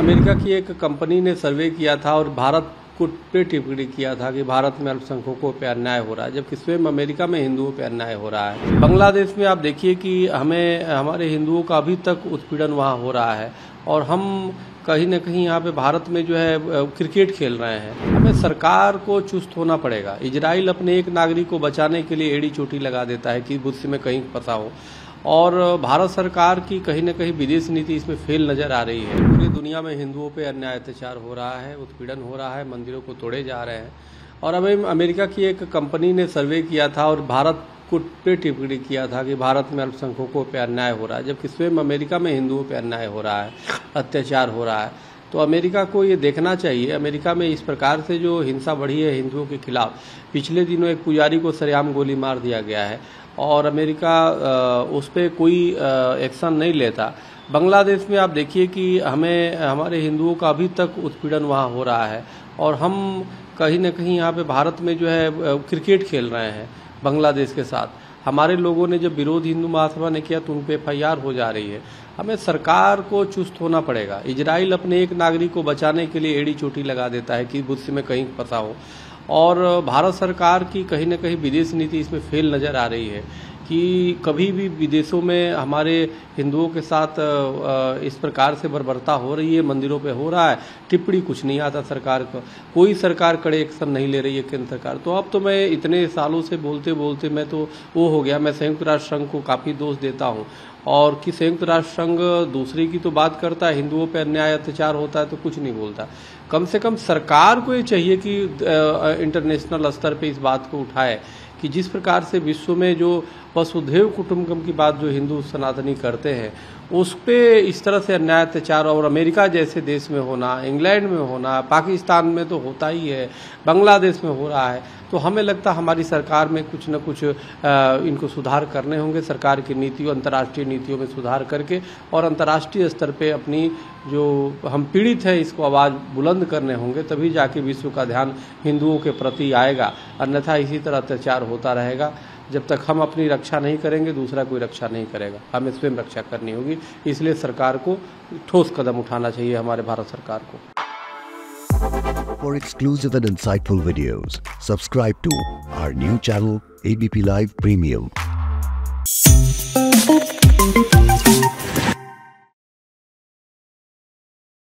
America की एक company ने सर्वे किया था और भारत को पे टिप्पणी किया था कि भारत में अल्पसंख्यकों पे अन्याय हो रहा है, जबकि स्वयं अमेरिका में हिंदुओं पे अन्याय हो रहा है। बांग्लादेश में आप देखिए कि हमारे हिंदुओं का अभी तक उत्पीड़न वहाँ हो रहा है और हम कहीं न कहीं यहाँ पे भारत में जो है क्रिकेट खेल रहे हैं। हमें सरकार को चुस्त होना पड़ेगा। इजराइल अपने एक नागरिक को बचाने के लिए एड़ी चोटी लगा देता है कि मुझसे में कहीं फंसा हो, और भारत सरकार की कहीं न कहीं विदेश नीति इसमें फेल नज़र आ रही है। पूरी दुनिया में हिंदुओं पे अन्याय अत्याचार हो रहा है, उत्पीड़न हो रहा है, मंदिरों को तोड़े जा रहे हैं। और अभी अमेरिका की एक कंपनी ने सर्वे किया था और भारत को पे टिप्पणी किया था कि भारत में अल्पसंख्यकों पे अन्याय हो रहा है, जबकि स्वयं अमेरिका में हिंदुओं पे अन्याय हो रहा है, अत्याचार हो रहा है। तो अमेरिका को ये देखना चाहिए। अमेरिका में इस प्रकार से जो हिंसा बढ़ी है हिंदुओं के खिलाफ, पिछले दिनों एक पुजारी को सरेआम गोली मार दिया गया है और अमेरिका उस पर कोई एक्शन नहीं लेता। बांग्लादेश में आप देखिए कि हमारे हिंदुओं का अभी तक उत्पीड़न वहाँ हो रहा है और हम कहीं न कहीं यहाँ पे भारत में जो है क्रिकेट खेल रहे हैं बांग्लादेश के साथ। हमारे लोगों ने जब विरोध हिंदू महासभा ने किया तो उन पे FIR हो जा रही है। हमें सरकार को चुस्त होना पड़ेगा। इजराइल अपने एक नागरिक को बचाने के लिए एड़ी चोटी लगा देता है कि मुझसे में कहीं फंसा हो, और भारत सरकार की कहीं न कहीं विदेश नीति इसमें फेल नज़र आ रही है कि कभी भी विदेशों में हमारे हिंदुओं के साथ इस प्रकार से बर्बरता हो रही है, मंदिरों पे हो रहा है, टिप्पणी कुछ नहीं आता सरकार को, कोई सरकार कड़े एक्शन नहीं ले रही है केंद्र सरकार। तो अब तो मैं इतने सालों से बोलते बोलते मैं तो वो हो गया, मैं संयुक्त राष्ट्र संघ को काफ़ी दोष देता हूँ और कि संयुक्त राष्ट्र संघ दूसरे की तो बात करता है, हिंदुओं पे अन्याय अत्याचार होता है तो कुछ नहीं बोलता। कम से कम सरकार को ये चाहिए कि इंटरनेशनल स्तर पे इस बात को उठाए कि जिस प्रकार से विश्व में जो वसुधैव कुटुंबकम की बात जो हिंदू सनातनी करते हैं उस पे इस तरह से अन्याय अत्याचार और अमेरिका जैसे देश में होना, इंग्लैंड में होना, पाकिस्तान में तो होता ही है, बांग्लादेश में हो रहा है। तो हमें लगता है हमारी सरकार में कुछ न कुछ इनको सुधार करने होंगे। सरकार की नीतियों, अंतर्राष्ट्रीय नीतियों में सुधार करके और अंतर्राष्ट्रीय स्तर पे अपनी जो हम पीड़ित है इसको आवाज़ बुलंद करने होंगे, तभी जाके विश्व का ध्यान हिंदुओं के प्रति आएगा। अन्यथा इसी तरह अत्याचार होता रहेगा। जब तक हम अपनी रक्षा नहीं करेंगे दूसरा कोई रक्षा नहीं करेगा। हमें स्वयं रक्षा करनी होगी, इसलिए सरकार को ठोस कदम उठाना चाहिए, हमारे भारत सरकार को। For exclusive and insightful videos, subscribe to our new channel ABP Live Premium.